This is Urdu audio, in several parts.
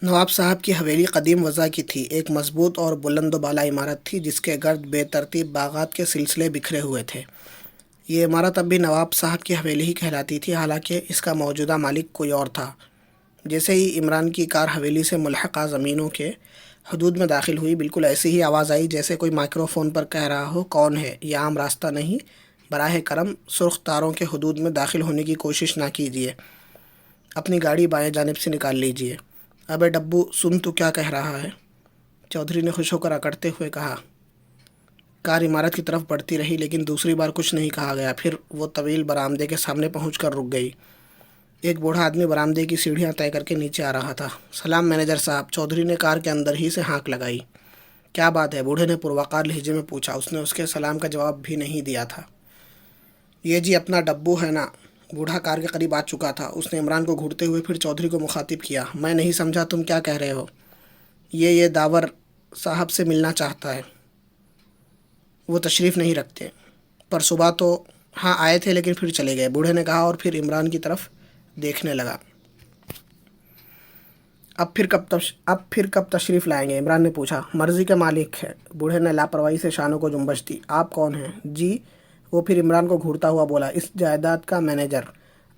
نواب صاحب کی حویلی قدیم وضع کی تھی۔ ایک مضبوط اور بلند و بالا عمارت تھی جس کے گرد بے ترتیب باغات کے سلسلے بکھرے ہوئے تھے۔ یہ عمارت اب بھی نواب صاحب کی حویلی ہی کہلاتی تھی، حالانکہ اس کا موجودہ مالک کوئی اور تھا۔ جیسے ہی عمران کی کار حویلی سے ملحقہ زمینوں کے حدود میں داخل ہوئی، بالکل ایسی ہی آواز آئی جیسے کوئی مائکرو فون پر کہہ رہا ہو، کون ہے؟ یہ عام راستہ نہیں، براہ کرم سرخ تاروں کے حدود میں داخل ہونے کی کوشش نہ کیجیے، اپنی گاڑی بائیں جانب سے نکال لیجیے۔ ابے ڈبو، سن تو کیا کہہ رہا ہے؟ چودھری نے خوش ہو کر اکڑتے ہوئے کہا۔ کار عمارت کی طرف بڑھتی رہی لیکن دوسری بار کچھ نہیں کہا گیا۔ پھر وہ طویل برآمدے کے سامنے پہنچ کر رک گئی۔ ایک بوڑھا آدمی برآمدے کی سیڑھیاں طے کر کے نیچے آ رہا تھا۔ سلام مینیجر صاحب، چودھری نے کار کے اندر ہی سے ہانک لگائی۔ کیا بات ہے؟ بوڑھے نے پروقار لہجے میں پوچھا۔ اس نے اس کے سلام کا جواب بھی نہیں دیا تھا۔ یہ جی اپنا ڈبو ہے نا؟ بوڑھا کار کے قریب آ چکا تھا۔ اس نے عمران کو گھورتے ہوئے پھر چودھری کو مخاطب کیا۔ میں نہیں سمجھا تم کیا کہہ رہے ہو؟ یہ داور صاحب سے ملنا چاہتا ہے۔ وہ تشریف نہیں رکھتے، پر صبح تو ہاں آئے تھے لیکن پھر چلے گئے، بوڑھے نے کہا اور پھر عمران کی طرف دیکھنے لگا۔ اب پھر کب تشریف لائیں گے؟ عمران نے پوچھا۔ مرضی کے مالک ہے، بوڑھے نے لاپرواہی سے شانوں کو جنبش دی۔ آپ کون ہیں؟ جی، وہ پھر عمران کو گھورتا ہوا بولا، اس جائیداد کا مینیجر۔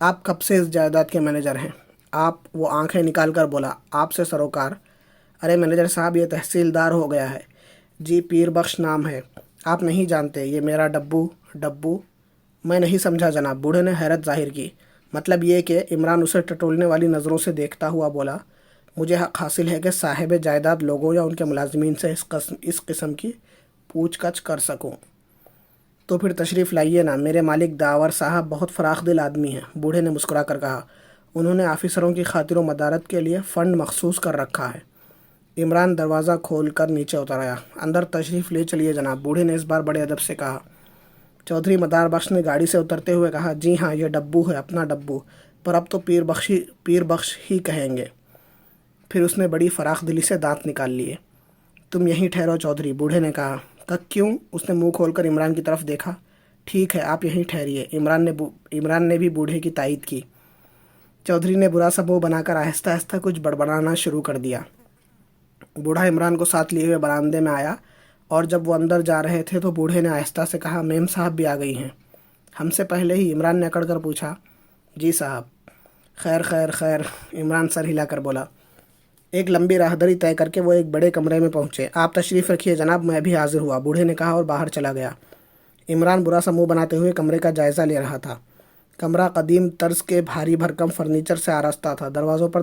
آپ کب سے اس جائیداد کے مینیجر ہیں؟ آپ، وہ آنکھیں نکال کر بولا، آپ سے سروکار۔ ارے مینیجر صاحب، یہ تحصیلدار ہو گیا ہے۔ جی، پیر بخش نام ہے۔ آپ نہیں جانتے، یہ میرا ڈبو؟ میں نہیں سمجھا جناب، بوڑھے نے حیرت ظاہر کی۔ مطلب یہ کہ عمران اسے ٹٹولنے والی نظروں سے دیکھتا ہوا بولا، مجھے حق حاصل ہے کہ صاحب جائیداد لوگوں یا ان کے ملازمین سے اس قسم کی پوچھ گچھ کر سکوں۔ تو پھر تشریف لائیے نا، میرے مالک داور صاحب بہت فراخ دل آدمی ہیں، بوڑھے نے مسکرا کر کہا۔ انہوں نے آفیسروں کی خاطر و مدارت کے لیے فنڈ مخصوص کر رکھا ہے۔ عمران دروازہ کھول کر نیچے اتر آیا۔ اندر تشریف لے چلیے جناب، بوڑھے نے اس بار بڑے ادب سے کہا۔ چودھری مدار بخش نے گاڑی سے اترتے ہوئے کہا، جی ہاں، یہ ڈبو ہے، اپنا ڈبو، پر اب تو پیر بخش ہی کہیں گے۔ پھر اس نے بڑی فراخ دلی سے دانت نکال لیے۔ تم یہیں ٹھہرو چودھری، بوڑھے نے کہا۔ تک کیوں؟ اس نے منہ کھول کر عمران کی طرف دیکھا۔ ٹھیک ہے، آپ یہیں ٹھہریے، عمران نے بھی بوڑھے کی تائید کی۔ چودھری نے برا سا منہ بنا کر آہستہ آہستہ کچھ بڑبڑانا شروع کر دیا۔ بوڑھا عمران کو ساتھ لیے ہوئے برآمدے میں آیا، اور جب وہ اندر جا رہے تھے تو بوڑھے نے آہستہ سے کہا، میم صاحب بھی آ گئی ہیں؟ ہم سے پہلے ہی، عمران نے اکڑ کر پوچھا۔ جی صاحب۔ خیر خیر خیر، عمران سر ہلا کر بولا۔ ایک لمبی راہداری طے کر کے وہ ایک بڑے کمرے میں پہنچے۔ آپ تشریف رکھیے جناب، میں بھی حاضر ہوا، بوڑھے نے کہا اور باہر چلا گیا۔ عمران برا سا منہ بناتے ہوئے کمرے کا جائزہ لے رہا تھا۔ کمرہ قدیم طرز کے بھاری بھرکم فرنیچر سے آراستہ تھا۔ دروازوں پر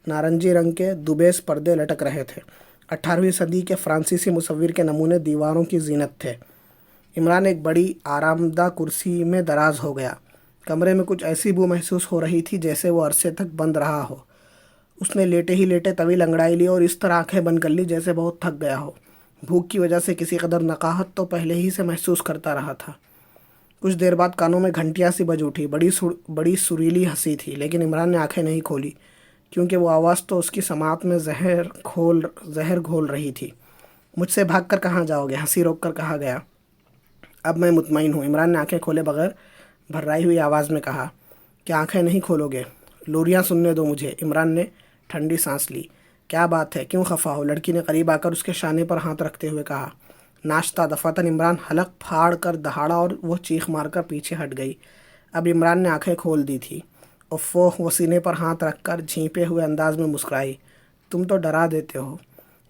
نارنجی رنگ کے دوبیس پردے لٹک رہے تھے۔ 18ویں صدی کے فرانسیسی مصور کے نمونے دیواروں کی زینت تھے۔ عمران ایک بڑی آرام دہ کرسی میں دراز ہو گیا۔ کمرے میں کچھ ایسی بو محسوس ہو رہی تھی جیسے وہ عرصے تک بند رہا ہو۔ اس نے لیٹے ہی لیٹے طویل انگڑائی لی اور اس طرح آنکھیں بند کر لی جیسے بہت تھک گیا ہو۔ بھوک کی وجہ سے کسی قدر نقاہت تو پہلے ہی سے محسوس کرتا رہا تھا۔ کچھ دیر بعد کانوں میں گھنٹیاں سی بج اٹھی، بڑی سریلی ہنسی تھی، لیکن عمران نے آنکھیں نہیں کھولی کیونکہ وہ آواز تو اس کی سماعت میں زہر گھول رہی تھی۔ مجھ سے بھاگ کر کہاں جاؤ گے؟ ہنسی روک کر کہا گیا۔ اب میں مطمئن ہوں، عمران نے آنکھیں کھولے بغیر بھررائی ہوئی آواز میں کہا۔ کیا آنکھیں نہیں کھولو گے؟ لوریاں سننے دو مجھے، عمران نے ٹھنڈی سانس لی۔ کیا بات ہے، کیوں خفا ہو؟ لڑکی نے قریب آ کر اس کے شانے پر ہاتھ رکھتے ہوئے کہا۔ ناشتہ دفعتاً عمران حلق پھاڑ کر دہاڑا اور وہ چیخ مار کر پیچھے ہٹ گئی۔ اب عمران نے آنکھیں کھول دی تھی۔ اوفو، وہ سینے پر ہاتھ رکھ کر جھینپے ہوئے انداز میں مسکرائی۔ تم تو ڈرا دیتے ہو،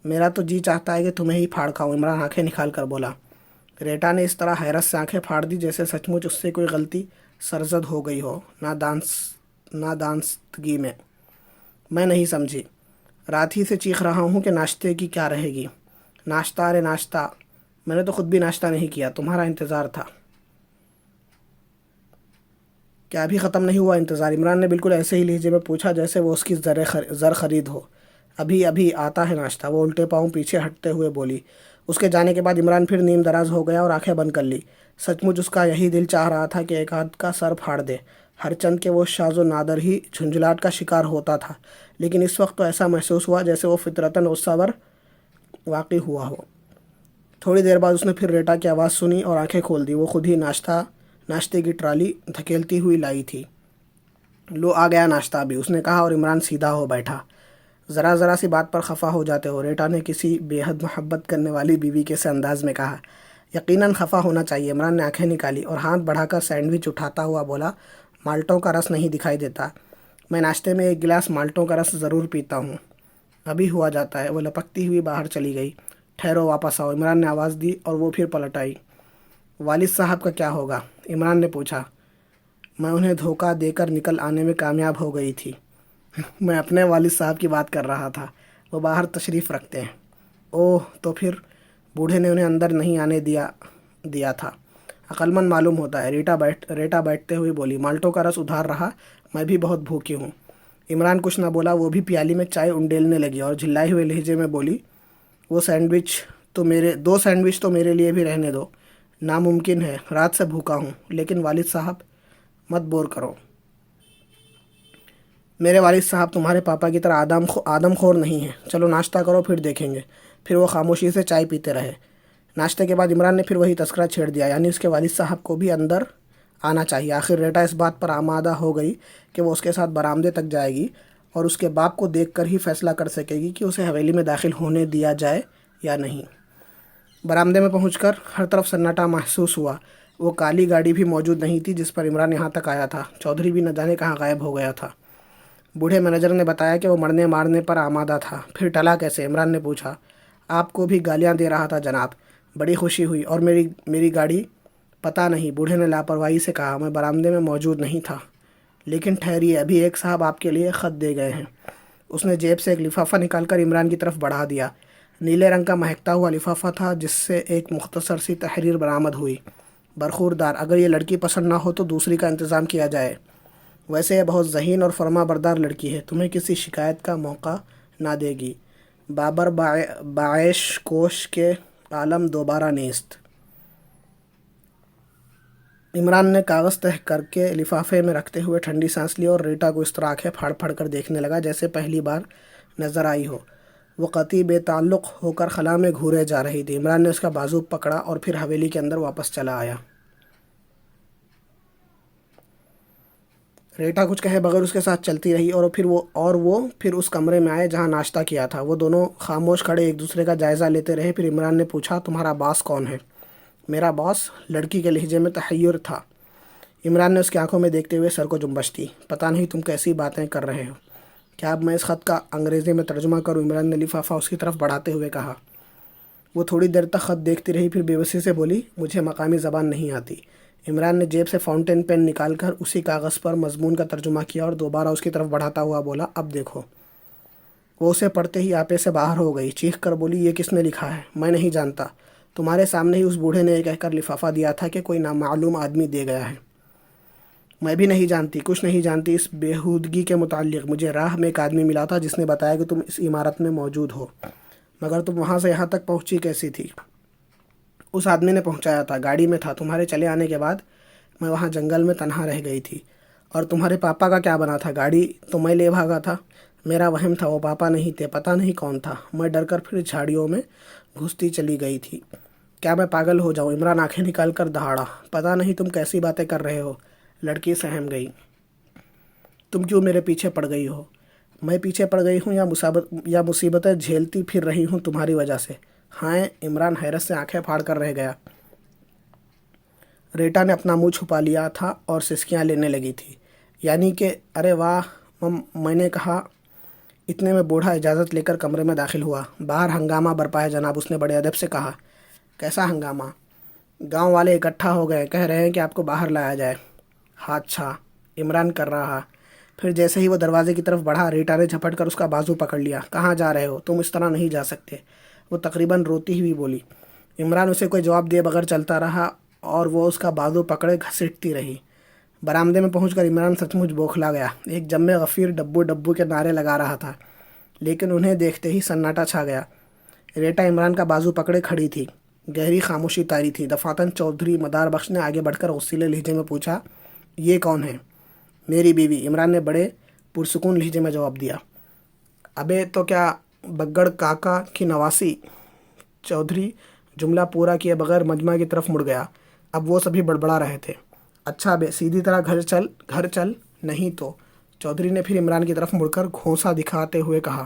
میرا تو جی چاہتا ہے کہ تمہیں ہی پھاڑ کھاؤں، عمران آنکھیں نکال کر بولا۔ ریٹا نے اس طرح حیرت سے آنکھیں پھاڑ دی جیسے سچ مچ اس سے کوئی غلطی سرزد ہو گئی ہو، نادانستگی میں۔ میں نہیں سمجھی۔ رات ہی سے چیخ رہا ہوں کہ ناشتے کی کیا رہے گی؟ ناشتہ؟ ارے ناشتہ، میں نے تو خود بھی ناشتہ نہیں کیا، تمہارا انتظار تھا۔ کیا ابھی ختم نہیں ہوا انتظار؟ عمران نے بالکل ایسے ہی لہجے میں پوچھا جیسے وہ اس کی زر خرید ہو۔ ابھی آتا ہے ناشتہ، وہ الٹے پاؤں پیچھے ہٹتے ہوئے بولی۔ اس کے جانے کے بعد عمران پھر نیم دراز ہو گیا اور آنکھیں بند کر لی۔ سچ مچ اس کا یہی دل چاہ رہا تھا کہ ایک آدھ کا سر پھاڑ دے، ہر چند کہ وہ شاذ و نادر ہی جھنجھلاٹ کا شکار ہوتا تھا، لیکن اس وقت تو ایسا محسوس ہوا جیسے وہ فطرتاً غصہ ور واقع ہوا ہو۔ تھوڑی دیر بعد اس نے پھر ریٹا کی آواز سنی اور آنکھیں کھول دی۔ وہ خود ہی ناشتے کی ٹرالی دھکیلتی ہوئی لائی تھی۔ لو آ گیا ناشتہ بھی، اس نے کہا اور عمران سیدھا ہو بیٹھا۔ ذرا ذرا سی بات پر خفا ہو جاتے ہو، ریٹا نے کسی بے حد محبت کرنے والی بیوی کے سے انداز میں کہا۔ یقیناً خفا ہونا چاہیے، عمران نے آنکھیں نکالی اور ہاتھ بڑھا کر سینڈوچ اٹھاتا ہوا بولا، مالٹوں کا رس نہیں دکھائی دیتا؟ میں ناشتے میں ایک گلاس مالٹوں کا رس ضرور پیتا ہوں، ابھی ہوا جاتا ہے۔ وہ لپکتی ہوئی باہر چلی گئی۔ ٹھہرو، واپس آؤ، عمران نے آواز دی اور وہ پھر پلٹ آئی۔ والد صاحب کا کیا ہوگا؟ عمران نے پوچھا۔ میں انہیں دھوکہ دے کر نکل آنے میں کامیاب ہو گئی تھی۔ میں اپنے والد صاحب کی بات کر رہا تھا، وہ باہر تشریف رکھتے ہیں۔ اوہ، تو پھر بوڑھے نے انہیں اندر نہیں آنے دیا تھا۔ عقل مند معلوم ہوتا ہے، ریٹا بیٹھتے ہوئے بولی۔ مالٹوں کا رس ادھار رہا، میں بھی بہت بھوکی ہوں۔ عمران کچھ نہ بولا، وہ بھی پیالی میں چائے انڈیلنے لگی اور جھلائے ہوئے لہجے میں بولی، دو سینڈوچ تو میرے لیے بھی رہنے دو۔ ناممکن ہے، رات سے بھوکا ہوں۔ لیکن والد صاحب، مت بور کرو۔ میرے والد صاحب تمہارے پاپا کی طرح آدم خور نہیں ہیں۔ چلو ناشتہ کرو، پھر دیکھیں گے۔ پھر وہ خاموشی سے چائے پیتے رہے۔ ناشتے کے بعد عمران نے پھر وہی تذکرہ چھیڑ دیا، یعنی اس کے والد صاحب کو بھی اندر آنا چاہیے۔ آخر ریٹا اس بات پر آمادہ ہو گئی کہ وہ اس کے ساتھ برآمدے تک جائے گی اور اس کے باپ کو دیکھ کر ہی فیصلہ کر سکے گی کہ اسے حویلی میں داخل ہونے دیا جائے یا نہیں۔ برآمدے میں پہنچ کر ہر طرف سناٹا محسوس ہوا۔ وہ کالی گاڑی بھی موجود نہیں تھی جس پر عمران یہاں تک آیا تھا۔ چودھری بھی نہ جانے کہاں غائب ہو گیا تھا۔ بوڑھے مینیجر نے بتایا کہ وہ مرنے مارنے پر آمادہ تھا۔ پھر ٹلا کیسے؟ عمران نے پوچھا۔ آپ کو بھی گالیاں دے رہا تھا جناب۔ بڑی خوشی ہوئی۔ اور میری گاڑی؟ پتہ نہیں، بوڑھے نے لاپرواہی سے کہا، میں برآمدے میں موجود نہیں تھا۔ لیکن ٹھہریے، ابھی ایک صاحب آپ کے لیے خط دے گئے ہیں۔ اس نے جیب سے ایک لفافہ نکال کر عمران کی طرف بڑھا دیا۔ نیلے رنگ کا مہکتا ہوا لفافہ تھا جس سے ایک مختصر سی تحریر برآمد ہوئی۔ برخوردار، اگر یہ لڑکی پسند نہ ہو تو دوسری کا انتظام کیا جائے۔ ویسے یہ بہت ذہین اور فرما بردار لڑکی ہے، تمہیں کسی شکایت کا موقع نہ دے گی۔ بابر بعیش کوش کے عالم دوبارہ نیست۔ عمران نے کاغذ تہہ کر کے لفافے میں رکھتے ہوئے ٹھنڈی سانس لی اور ریٹا کو اس طرح آنکھیں پھاڑ پھاڑ کر دیکھنے لگا جیسے پہلی بار نظر آئی ہو۔ وہ قطعی بے تعلق ہو کر خلا میں گھورے جا رہی تھی۔ عمران نے اس کا بازو پکڑا اور پھر حویلی کے اندر واپس چلا آیا۔ ریٹا کچھ کہے بغیر اس کے ساتھ چلتی رہی اور وہ پھر اس کمرے میں آئے جہاں ناشتہ کیا تھا۔ وہ دونوں خاموش کھڑے ایک دوسرے کا جائزہ لیتے رہے۔ پھر عمران نے پوچھا، تمہارا باس کون ہے؟ میرا باس؟ لڑکی کے لہجے میں تحیر تھا۔ عمران نے اس کی آنکھوں میں دیکھتے ہوئے سر کو جنبش دی۔ پتہ نہیں تم کیسی باتیں کر رہے ہو۔ کیا اب میں اس خط کا انگریزی میں ترجمہ کروں؟ عمران نے لفافہ اس کی طرف بڑھاتے ہوئے کہا۔ وہ تھوڑی دیر تک خط دیکھتی رہی، پھر بے بسی سے بولی، مجھے مقامی زبان نہیں آتی۔ عمران نے جیب سے فاؤنٹین پین نکال کر اسی کاغذ پر مضمون کا ترجمہ کیا اور دوبارہ اس کی طرف بڑھاتا ہوا بولا، اب دیکھو۔ وہ اسے پڑھتے ہی آپے سے باہر ہو گئی، چیخ کر بولی، یہ کس نے لکھا ہے؟ میں نہیں جانتا، تمہارے سامنے ہی اس بوڑھے نے یہ کہہ کر لفافہ دیا تھا کہ کوئی نامعلوم آدمی دے گیا ہے۔ میں بھی نہیں جانتی، کچھ نہیں جانتی اس بےہودگی کے متعلق۔ مجھے راہ میں ایک آدمی ملا تھا جس نے بتایا کہ تم اس عمارت میں موجود ہو، مگر تم وہاں سے یہاں تک پہنچی کیسی تھی؟ اس آدمی نے پہنچایا تھا، گاڑی میں تھا۔ تمہارے چلے آنے کے بعد میں وہاں جنگل میں تنہا رہ گئی تھی۔ اور تمہارے پاپا کا کیا بنا تھا؟ گاڑی تو میں لے بھاگا تھا۔ میرا وہم تھا، وہ پاپا نہیں تھے، پتہ نہیں کون تھا۔ میں ڈر کر پھر جھاڑیوں میں گھستی چلی گئی تھی۔ کیا میں پاگل ہو جاؤں؟ عمران آنکھیں نکال کر دہاڑا۔ پتہ نہیں تم کیسی باتیں کر رہے ہو۔ لڑکی سہم گئی۔ تم کیوں میرے پیچھے پڑ گئی ہو؟ میں پیچھے پڑ گئی ہوں یا مصیبتیں جھیلتی پھر رہی ہوں تمہاری وجہ سے؟ ہاں، عمران حیرت سے آنکھیں پھاڑ کر رہ گیا۔ ریٹا نے اپنا منہ چھپا لیا تھا اور سسکیاں لینے لگی تھی، یعنی کہ ارے واہ، میں نے کہا۔ اتنے میں بوڑھا اجازت لے کر کمرے میں داخل ہوا۔ باہر ہنگامہ برپا ہے جناب، اس نے بڑے ادب سے کہا۔ کیسا ہنگامہ؟ گاؤں والے اکٹھا ہو گئے، کہہ رہے ہیں کہ آپ کو باہر لایا جائے۔ اچھا، عمران کر رہا۔ پھر جیسے ہی وہ دروازے کی طرف بڑھا، ریٹا نے جھپٹ کر اس کا بازو پکڑ لیا۔ کہاں جا رہے ہو؟ تم اس طرح نہیں جا سکتے، وہ تقریباً روتی ہوئی بولی۔ عمران اسے کوئی جواب دیے بغیر چلتا رہا اور وہ اس کا بازو پکڑے گھسیٹتی رہی۔ برآمدے میں پہنچ کر عمران سچ مچ بوکھلا گیا۔ ایک جم غفیر ڈبو ڈبو کے نعرے لگا رہا تھا، لیکن انہیں دیکھتے ہی سناٹا چھا گیا۔ ریٹا عمران کا بازو پکڑے کھڑی تھی، گہری خاموشی طاری تھی۔ دفعتاً چودھری مدار بخش نے آگے بڑھ کر غصیلے لہجے میں پوچھا، یہ کون ہے؟ میری بیوی، عمران نے بڑے پرسکون لہجے میں جواب دیا۔ ابے تو کیا بگڑ کاکا کی نواسی؟ چودھری جملہ پورا کیے بغیر مجمع کی طرف مڑ گیا۔ اب وہ سبھی بڑبڑا رہے تھے۔ اچھا بے، سیدھی طرح گھر چل، نہیں تو۔ چودھری نے پھر عمران کی طرف مڑ کر گھونسا دکھاتے ہوئے کہا۔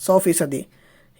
100%।